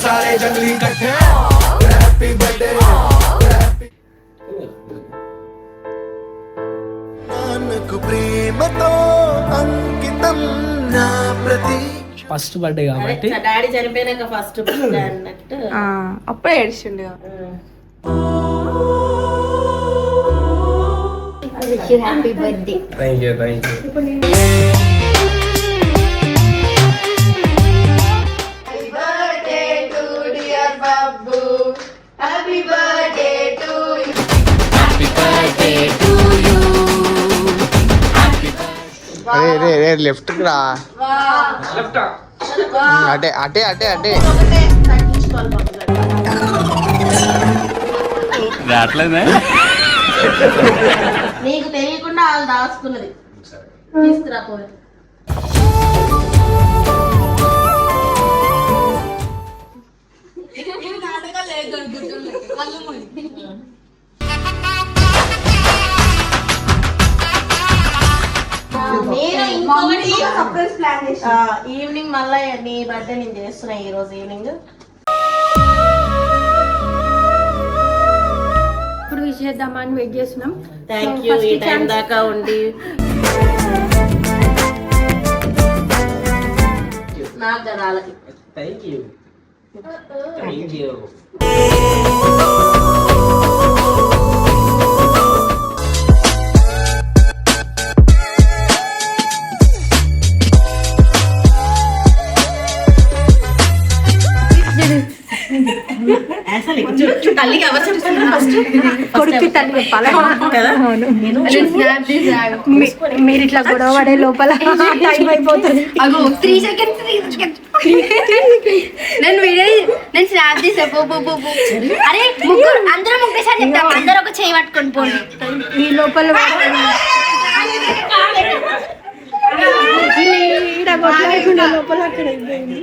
सारे जंगली इकट्ठे हैप्पी बर्थडे नानक प्रेमतो अंकितम ना प्रति ఫస్ట్ బర్త్డే కాబట్టి డాడీ చనిపోయినాక ఫస్ట్ బర్త్డే అన్నట్టు అప్పుడే ఏడ్చిండు. Happy birthday. Thank you. రే లెఫ్ట్ రా, అటే అటే అటే అటే నీకు తెలియకుండా వాళ్ళు దాచుకున్నది తీసుకురా పోయి. నేను ఇంకొకటి సర్ప్రైజ్ ప్లాన్ చేసి ఈవినింగ్ మళ్ళీ నీ బర్త్డే నేను చేస్తున్నా ఈ రోజు ఈవినింగ్. ఇప్పుడు విష్ చేద్దామని వెయిట్ చేస్తున్నాం. థ్యాంక్ యూ ఈ టైం దాకా ఉండి నాకు కదా వాళ్ళకి. Thank you. తల్లికి ఎవరు చెప్తున్నారు ఫస్ట్? కొడుకు తల్లి చెప్పాలి కదా మీరు ఇట్లా గొడవ పడే లోపల టైం అయిపోతుంది. 3 seconds. నేను స్నాప్ తీసా. అరే ముగ్గురు అందరం ఒకేసారి చెప్తాం. అందరూ ఒక చేయి పట్టుకొని పోండి. ఈ లోపల లోపల అక్కడ అయిపోయింది.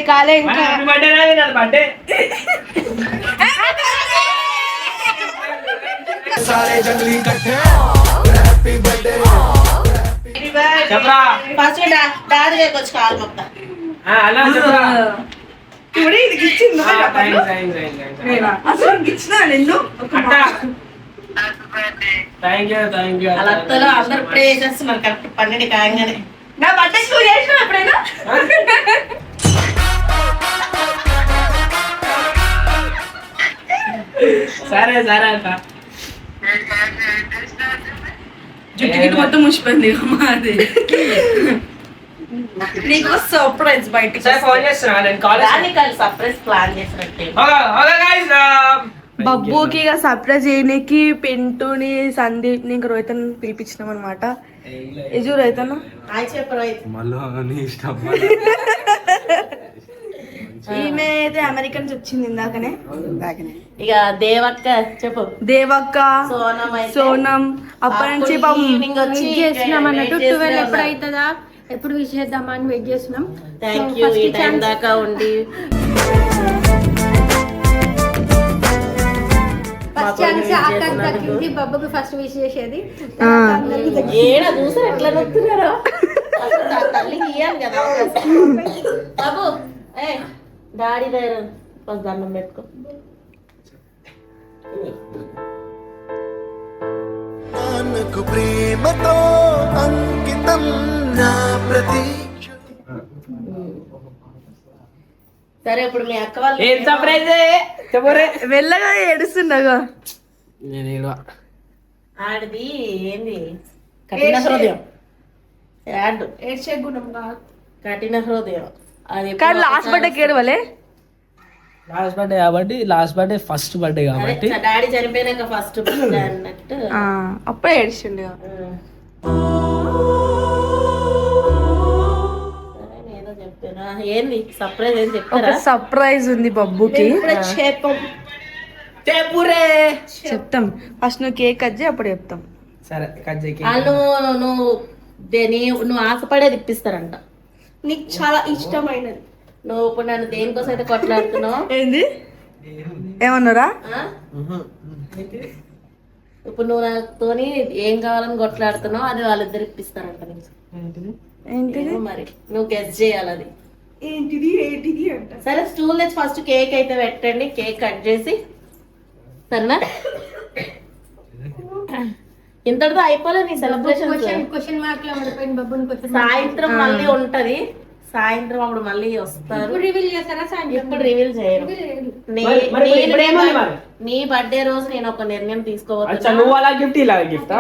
కాలే ఇంకా सारे जंगली इकट्ठे हैप्पी बर्थडे ఫస్ట్ డాడీ దగ్గర వచ్చి కాలు మొత్తం వాళ్ళందరూ అందరు ప్రే చేస్తున్నారు కరెక్ట్ 12 కాగానే. నా బర్త్డే షూ చేసినా ఎప్పుడైనా? సరే అక్క జుట్టుకి మొత్తం ముచ్చిపోయింది మాది. నీకు సర్ప్రైజ్ బయటికి ఫోన్ చేస్తున్నా నేను కాలేజ్ సర్ప్రైజ్ ప్లాన్ చేసినట్టే. బబ్బుకి ఇక సర్ప్రైజ్ చేయడానికి పింటూని సందీప్ ని ఇంకా రోహితన్ పిలిపించినాం అనమాట. ఇది రోహితన్ హాయ్ చెప్పు రోహిత్. ఈమె అయితే అమెరికా నుంచి వచ్చింది ఇందాకనే. ఇక దేవక్క చెప్పు. దేవక్క సోనం అప్పటి నుంచి ఈవినింగ్ వచ్చి చేస్తున్నాం అన్నట్టు 12 ఎప్పుడు అవుతుందా ఎప్పుడు విష్ చేద్దామని వెయిట్ చేస్తున్నాం. థ్యాంక్ యూ ఈ టైం దాకా ఉండి ఫస్ట్ ఛాన్స్ అక్కకి దక్కింది. బబ్బుకి ఫస్ట్ విష్ చేసేది. ఏడా చూసారు ఎట్లా నొక్కున్నారో. తల్లికి ఇయ్యాలి కదా బాబు. ఏ డాడీ దగ్గర ఫస్ట్ దండం పెట్టుకో. नानक प्रेमतो अंकितम ना प्रति సరే ఇప్పుడు మీ అక్క వాళ్ళు ఏం సర్ప్రైజ్ చెప్పరే. వెళ్ళగా ఏడుస్తుండగా ఆడిది ఏంది కఠిన హృదయం. యాడ్ ఏడ్చే గుణం కాదు. కఠిన హృదయం అది. కానీ లాస్ట్ బర్త్డేకి ఏడవలే. లాస్ట్ బర్త్డే కాబట్టి లాస్ట్ బర్త్డే ఫస్ట్ బర్త్డే కాబట్టి డాడీ చనిపోయినాక ఫస్ట్ బర్త్డే అన్నట్టు అప్పుడే ఏడ్చిండు. ఏదో చెప్తారా ఏంది సర్ప్రైజ్ ఏం చెప్తారా? సర్ప్రైజ్ ఉంది బబ్బుకి. చెప్తాం ఫస్ట్ నువ్వు కేక్ కట్ చేయి అప్పుడు చెప్తాం. సరే కట్ చేయి. నువ్వు ఆశపడేది ఇప్పిస్తారంట. నీకు చాలా ఇష్టమైనది. నువ్వు ఇప్పుడు నన్ను దేనికోసం అయితే కొట్లాడుతున్నావు. ఏంది ఏమన్నారా? ఇప్పుడు నువ్వు నాతోని ఏం కావాలని కొట్లాడుతున్నావు అది వాళ్ళిద్దరు ఇప్పిస్తారంట. ఏంటిది మరి నువ్వు గెస్ చేయాలి అది ఏంటిది ఏంటిది అంట. సరే స్టూల్ తెచ్చి ఫస్ట్ కేక్ అయితే పెట్టండి, కేక్ కట్ చేసి. సరేనా? ఇంతటితో అయిపోలేదు నీ సెలబ్రేషన్. క్వశ్చన్ మార్క్ లో పడిపోయింది బబ్బుని. సాయంత్రం మళ్ళీ ఉంటది, సాయంత్రం అప్పుడు మళ్ళీ వస్తారు. రివీల్ చేస్తారా? ఇప్పుడు రివీల్ చేయరు. నీ బర్త్డే రోజు నేను ఒక నిర్ణయం తీసుకోవచ్చు. నువ్వు అలా గిఫ్ట్ ఇలా గిఫ్ట్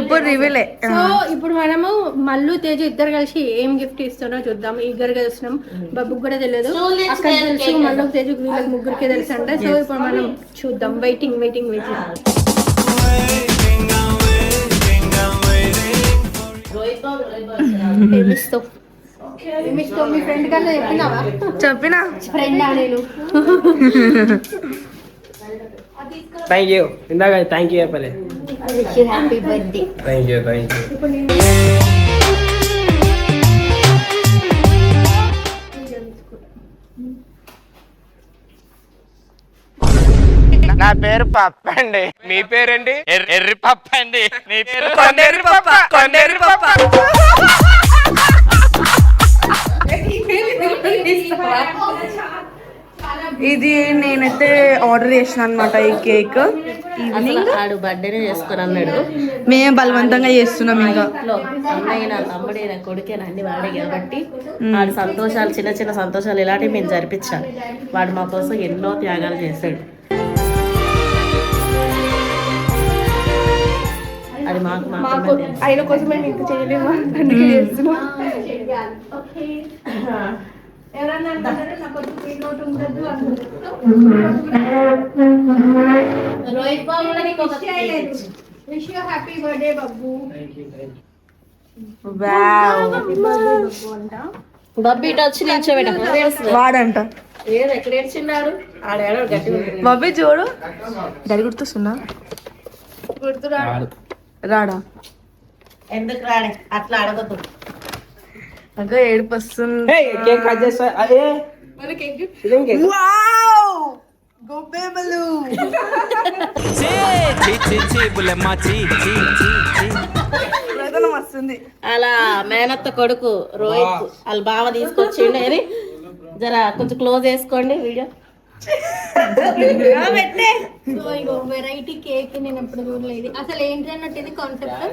ఇప్పుడు రివీలే. సో ఇప్పుడు మనము మల్లు తేజ ఇద్దరు కలిసి ఏం గిఫ్ట్ ఇస్తారో చూద్దాం. ఇద్దరు కలిసినాం, బబ్బుకి కూడా తెలియదు, అక్కడ తెలుసు, మల్లు తేజ వీళ్ళకి ముగ్గురికి తెలుసు అంట. సో ఇప్పుడు మనం చూద్దాం. Waiting waiting waiting. మీ ఫ్రెండ్ కన్నా చెప్పినావా? చెప్పినా. ఫ్రెండా నేను? Thank you. ఇందాక థ్యాంక్ యూ చెప్పలే. Happy birthday. Thank you. నా పేరు పప్ప అండి. మీ పేరండి? ఎర్రి పప్ప అండి. నీ పేరు కొండెర్రి పప్ప. కొండెర్రి పప్ప. ఇది నేనైతే ఆర్డర్ చేసిన అనమాట ఈ కేక్. ఆడు బర్త్డేనే చేసుకుని అన్నాడు, మేము బలవంతంగా చేస్తున్నాం. ఇంకా అన్నయ్య తమ్ముడైనా కొడుకేనా అన్ని వాడే కాబట్టి వాడి సంతోషాలు, చిన్న చిన్న సంతోషాలు ఇలాంటివి మేము జరిపించాలి. వాడు మా కోసం ఎన్నో త్యాగాలు చేశాడు. అది మాకు ఆయన కోసం మేము ఇంత చేయలేము, అందుకే చేస్తున్నాం. Rohit Babu wish you happy birthday బబ్బు. బబ్బీ ఇటు వచ్చి నిల్చోబెట్ట. వాడంట ఏదో ఎక్కడ ఏడ్చిండాడు ఆడేడో గట్టి. బాబీ చూడు, డాడీ గుర్తొస్తున్నా? రాడా? ఎందుకు రాడే? అట్లా అడగద్దు. ఇంకా ఏడుపు వస్తుంది. కేక్ కట్ చేస్తా. అదే గొబ్బెమ్మలు వస్తుంది. అలా మేనత్త కొడుకు రోహిత్ వాళ్ళ బావ తీసుకొచ్చిండు. ఏది జర కొంచెం క్లోజ్ చేసుకోండి వీడియో. వెరైటీ కేక్ నేను ఎప్పుడు చూడలేదు. అసలు ఏంటి అన్నట్టు ఇది కాన్సెప్ట్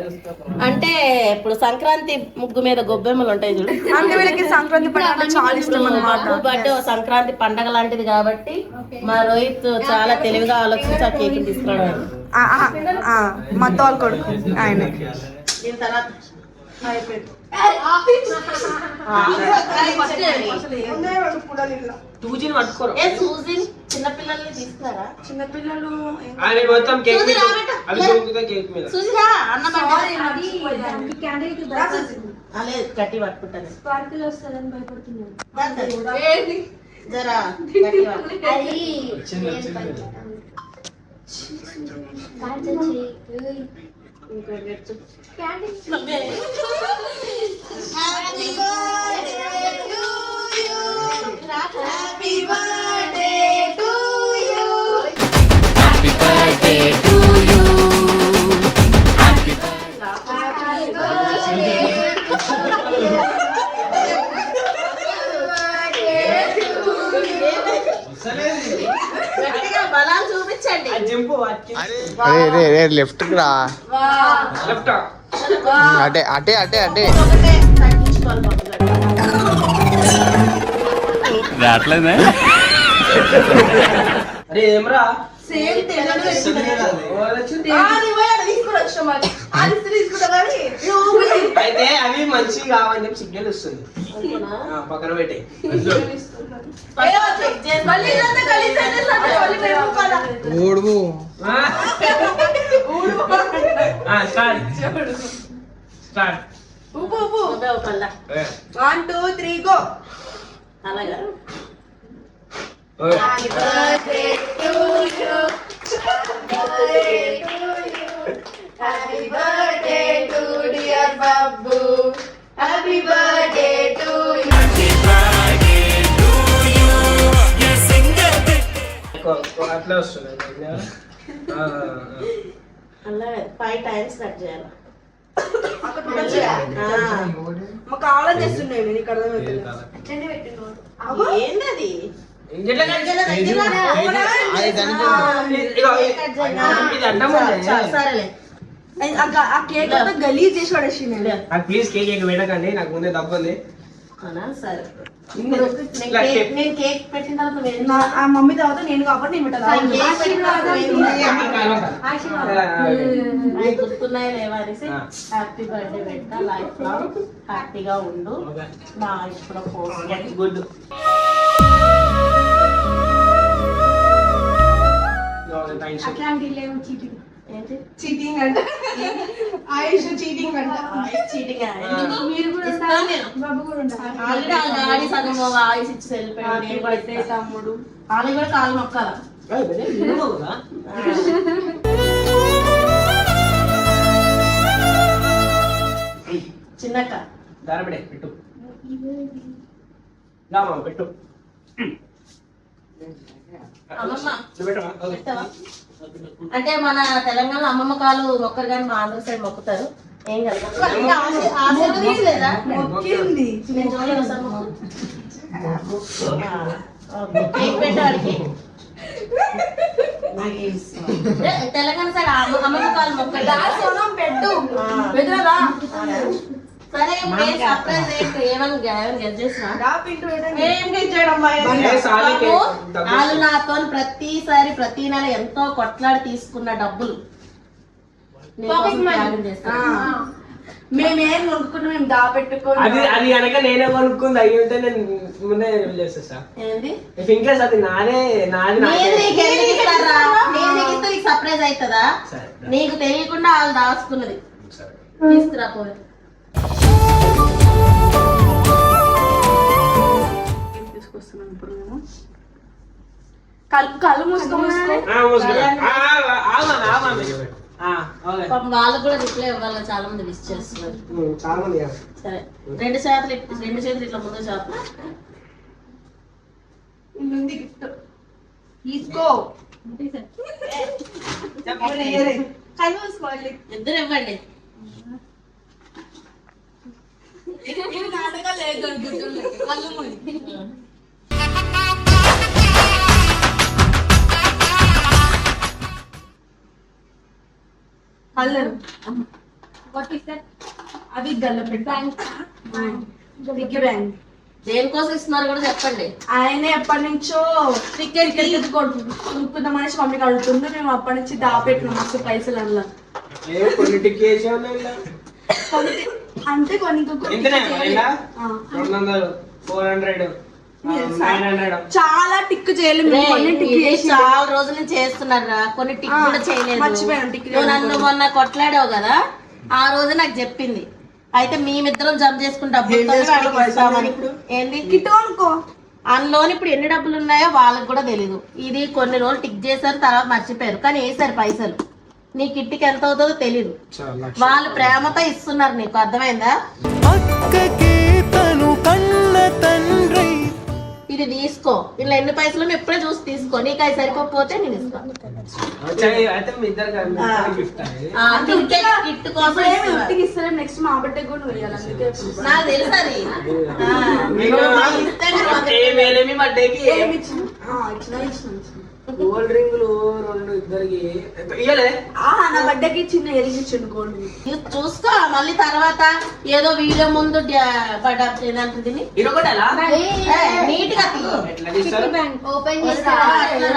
అంటే ఇప్పుడు సంక్రాంతి ముగ్గు మీద గొబ్బెమ్మలు ఉంటాయి చూడు, అంటే వీళ్ళకి సంక్రాంతి పండుగ చాలా ఇష్టం అన్నమాట. బట్ సంక్రాంతి పండగ లాంటిది కాబట్టి మా రోహిత్ చాలా తెలివిగా ఆలోచించి ఆ కేక్ తీసుకురావడం. మా తోలు కొడుకు ఆయన. దీని తర్వాత చిన్నపిల్లల్ని తీసుకున్నారా? చిన్నపిల్లలు మొత్తం కేక్ మీద చూసిరా అన్న లేదు గట్టి పట్టుకుంటాను. స్పార్కిల్ వస్తుందని భయపడుతున్నాను. జరా గట్టి బలాలు చూపించండి. లెఫ్ట్ కి రా. అటే అటే అటే అటే. రావట్లేదే. అరే ఏమరా అయితే అవి మంచి కావని చెప్పి సిగ్నల్ వస్తుంది. పక్కన పెట్టే ఊడుగు. స్టార్ట్. 1 2 3 గో. అలాగా Happy birthday to you. Happy birthday to dear Babu. Happy birthday to you. అట్లా వస్తుంది. అలా 5 times కట్ చేయాలి. అక్క మా కావాలని చేస్తున్నాయి నేను ఇక్కడ ఏంటది ఇంకెట్లా ఇది అంటాము సరేలే ఆ కేక్ అంతా గలీజ్ చేసి పడేసింది నాకు ప్లీజ్ కేక్ పెట్టకండి, నాకు ముందే తప్పుంది. అవునా సరే నేను కేక్ పెట్టిన తర్వాత వేరే ఆ మమ్మీ తర్వాత నేను కాబట్టి నేను గుర్తున్నాయి లేవా అనేసి హ్యాపీ బర్త్డే పెట్టా, లైఫ్ లాంగ్ హ్యాపీగా ఉండు నా ఇప్పుడు పోస్ట్ గుడ్. ఏంటి చీటింగ్ అంట ఆయుష్ చీటింగ్ అంట చీటింగ్ మీరు కూడా బాబు కూడా ఉంటారు. ఆల్రెడీ ఆ గాడి సగం వాయిస్ ఇచ్చి వెళ్ళిపోయాడు నేను పడితే తమ్ముడు వాళ్ళకి కూడా కాలు మొక్కాల చిన్నక్క దారబడే పెట్టు పెట్టు అమ్మమ్మ నువ్వు పెట్టవా? ఓకే. పెట్టవా? అంటే మన తెలంగాణ అమ్మమ్మ కాలు మొక్కరు కానీ మా ఆంధ్ర సైడ్ మొక్కుతారు. ఏం కదా ఆశీర్వదించలేదా? మొక్కింది నేను చూడలేదు సార్ మొక్కు. కేక్ పెట్టాడికి తెలంగాణ సైడ్ అమ్మమ్మ కాలు మొక్కలు పెట్టు సరే సర్ప్రైజ్ ఏమని గెట్ చేసినా ఏం చేయడం వాళ్ళు నాతో ప్రతిసారి ప్రతి నెల ఎంతో కొట్లాడి తీసుకున్న డబ్బులు మేమేం కొనుక్కున్నా మేము దాపెట్టుకోని అది అది కనుక నేనే కొనుక్కుంది అయ్యి ఉంటే నేను ముందే చేస్తా. ఏంది ఇంకేస్ అది నాది సర్ప్రైజ్ అవుతుందా? నీకు తెలియకుండా వాళ్ళు దాచుకున్నది తీసుకురా పోయి. తీసుకొస్తున్నాం ఇప్పుడు మేము కళ్ళు మూసుకోమని వాళ్ళకు కూడా రిప్లై ఇవ్వాలి, చాలా మంది విష్ చేస్తున్నారు. చాలా మంది సరే రెండు చేతులు ఇట్లా ముందు చేతులు గిఫ్ట్ తీసుకో కళ్ళు మూసుకోవాలి ఇద్దరు ఇవ్వండి. కల్లరు What is that? అది గల్ల బ్యాంక్ దేనికోసం ఇస్తున్నారు కూడా చెప్పండి. ఆయన ఎప్పటి నుంచో టికెట్ కొనుక్కుందాం అనేసి మమ్మీకి అడుగుతుంది. మేము అప్పటి నుంచి దాపెట్టినాం మస్తు పైసలు అందులో అంటే కొన్ని చాలా టిక్ చేయలేదు. చాలా రోజుల నుంచి చేస్తున్నారా, కొన్ని టిక్ కూడా చేయలేదు. మర్చిపోయాను టిక్. నువ్వు నన్ను మొన్న కొట్లాడావు కదా, ఆ రోజు నాకు చెప్పింది. అయితే మేమిద్దరం జంప్ చేసుకుని డబ్బులు ఏంది కిట్ కొనుక్కో అందులోని ఇప్పుడు ఎన్ని డబ్బులు ఉన్నాయో వాళ్ళకి కూడా తెలీదు. ఇది కొన్ని రోజులు టిక్ చేశారు, తర్వాత మర్చిపోయారు, కానీ వేసారు పైసలు. నీ కిట్టికి ఎంత అవుతుందో తెలీదు. వాళ్ళు ప్రేమతో ఇస్తున్నారు, నీకు అర్థమైందా? ఇది తీసుకో, ఇలా ఎన్ని పైసలు ఎప్పుడే చూసి తీసుకో. నీకు అవి సరిపోతే నేను ఇస్తాను. కిట్ కోసం ఇస్తాను. నెక్స్ట్ మా బిడ్డ కూడా వేయాలి. అందుకే నాకు తెలుసు అది. గోల్డ్ రింగులు 2 ఇద్దరికి ఇయ్యలే. నా బర్త్డేకి చిన్న ఇయరింగ్ ఇచ్చిండు గోల్డ్. చూసుకో మళ్ళీ తర్వాత ఏదో వీడియో ముందు నీట్ గా Open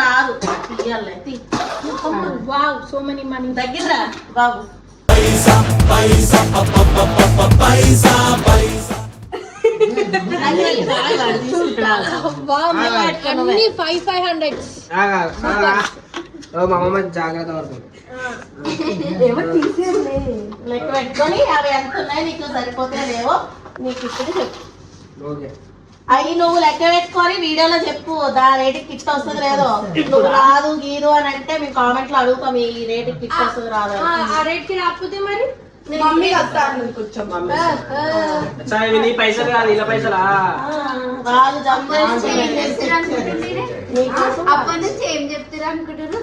రాదు తీయాలి. Wow, so many money. దగ్గర బాబు Wow, అన్ని 500. మా అమ్మ జాగ్రత్త పడుతుంది. లెక్క పెట్టుకొని అవి ఎంత ఉన్నాయి నీకు సరిపోతే లేవో నీకు ఇప్పుడు చెప్పు. అవి నువ్వు లెక్క పెట్టుకొని వీడియోలో చెప్పు. దాని రేటుకి కిట్ వస్తుంది లేదో. నువ్వు రాదు గీదు అని అంటే మేము కామెంట్ లో అడుగుతాం ఈ రేటుకి కిట్ వస్తుంది రాదు. ఆ రేట్ కి రాకపోతే మరి మమ్మీ వస్తాను కొంచెం. నీ పైసలు కాదు, ఇలా పైసలా? వాళ్ళు జంప్ చేసి నీకోసం అప్పటి నుంచి ఏం చెప్తారు అనుకుంటారు?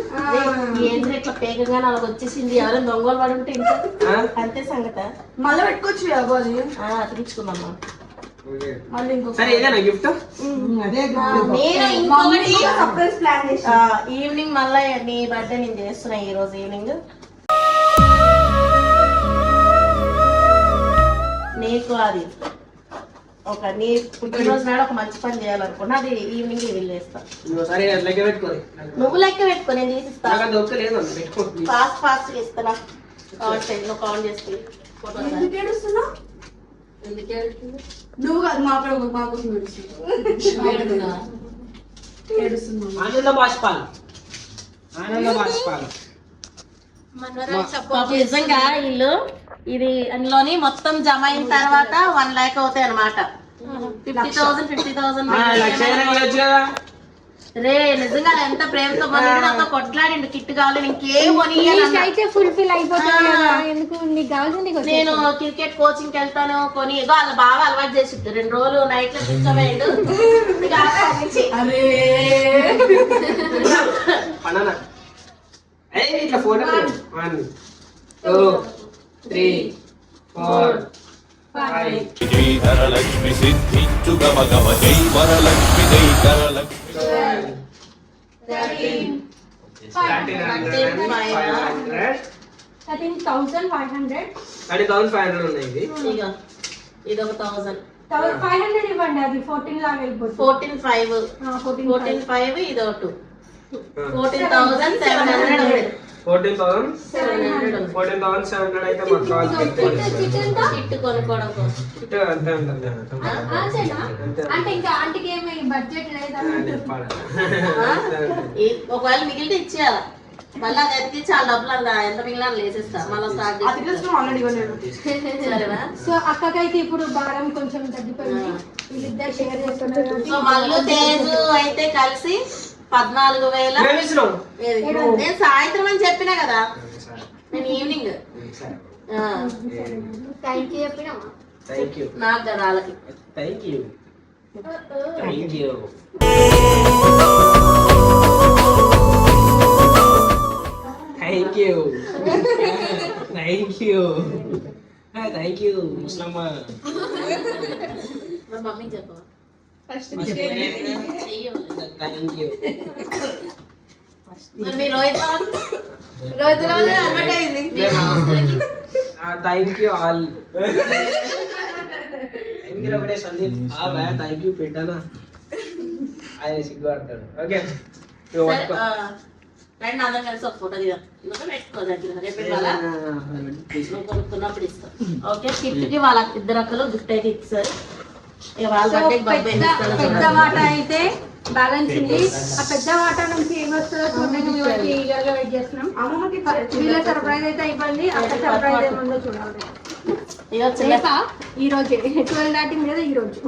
ఏంటి ఇట్లా పేగంగా నాకు వచ్చేసింది, ఎవరైనా దొంగలు పడి ఉంటే ఇంకా అంతే సంగత. మళ్ళీ పెట్టుకోవచ్చు కదా అది. అతికించుకున్నామ్మా. మళ్ళీ ఇంకొక సరే ఇదేనా గిఫ్ట్? నేను ఇంకొకటి సర్ప్రైజ్ ప్లాన్ చేసి ఈవినింగ్ మళ్ళీ నీ బర్త్డే నేను చేస్తున్నా ఈ రోజు ఈవినింగ్. నీకు అది ఒక నీ పుట్టినరోజు నాడు ఒక మంచి పని చేయాలనుకున్నా, అది ఈవినింగ్ రివీల్ చేస్తా. సరే లెక్క పెట్టుకోని నువ్వు లెక్క పెట్టుకో, నేను తీసిస్తా. నాకు దొక్క లేదు పెట్టుకోండి. ఫాస్ట్ ఇస్తానా? కౌంట్ చేయి, నువ్వు కౌంట్ చేస్తే ఎందుకు ఏడుస్తున్నావు? నువ్వు కాదు మా కోసం ఏడుస్తున్నావు. ఆనంద బాష్పాలు, ఆనంద బాష్పాలు. నిజంగా ఇల్లు ఇది అందులోని మొత్తం జమ అయిన తర్వాత 1 lakh అవుతాయి అనమాట. 50,000 లక్ష ఇవ్వచ్చు కదా. రే నిజంగా ఎంత ప్రేమతో నాతో కొట్లాడిండు, కిట్ కావాలి ఇంకేం కొని అయితే ఫుల్ఫిల్ అయిపోతుంది కదా, ఎందుకు నీకు కావాల్సింది నేను క్రికెట్ కోచింగ్ వెళ్తాను కొని ఏదో వాళ్ళ బాగా అలవాటు చేసి 2 రోజులు నైట్ లో కూర్చోబోయిండు. అరే పననా ఇట్లా ఫోటో 1 2 3 4 5 ధరలక్ష్మి సిద్ధించు గమ గమ జై వరలక్ష్మి జై ధరలక్ష్మి 13,500. 30,500 ఉన్నాయి. ఇది ఒక 1,000 500 ఇవ్వండి, అది 14 లాగా వెళ్ళిపోతుంది. 14,500 14,500 ఇది ఒకటి 14,700 ఉంది. 14,700 అయితే మాకు కావాలి. కిట్ కొనుక్కోవడం కోసం. అంతే ఉంటుంది అంటే ఇంకా ఆంటీకి ఏమి బడ్జెట్ లేదా? ఒకవేళ మిగిలితే ఇచ్చేయాలి, మళ్ళీ అది ఎత్తి చాలా డబ్బులు అందా ఎంత మిగిలిన లేసేస్తా మళ్ళీ స్టార్ట్ ఆల్రెడీ సరేనా. సో అక్కకైతే ఇప్పుడు భారం కొంచెం తగ్గిపోయింది, వీళ్ళిద్దరు షేర్ చేసుకుంటారు. సో మళ్ళీ తేజు అయితే కలిసి 14,000. ఏది? నేను సాయంత్రం అని చెప్పినా కదా, నేను ఈవినింగ్. థ్యాంక్ యూ చెప్పినా నాకు కదా వాళ్ళకి. Thank you. Thank you. ముస్లమ్మ. మా మమ్మీకి చెప్పవా? Thank you. మీ రోహిత్ అన్నట్టు అయింది. Thank you all. ఒకటే సందీప్ థ్యాంక్ యూ పెట్టానా ఆయన సిగ్గు ఆడతాడు. ఓకే రండి అందరం కలిసి ఒక ఫోటో దిగా పెట్టుకో దగ్గర రేపు ఇవ్వాలా నువ్వు కొనుక్కున్నప్పుడు ఇస్తాం. ఓకే కిట్ కి వాళ్ళ 2 అక్కలు గిఫ్ట్ అయితే ఇచ్చారు. పెద్ద వాటా అయితే బ్యాలెన్స్ ఉంది, ఆ పెద్ద వాటా నుంచి ఏమొస్తుందో చూడండి. ఈగర్ గా వెయిట్ చేస్తున్నాం. వీళ్ళ సర్ప్రైజ్ అయితే అయిపోయింది, అక్కడ సర్ప్రైజ్ ఏముందో చూడాలి. ఈ రోజు 12 దాటింది కదా ఈ రోజు.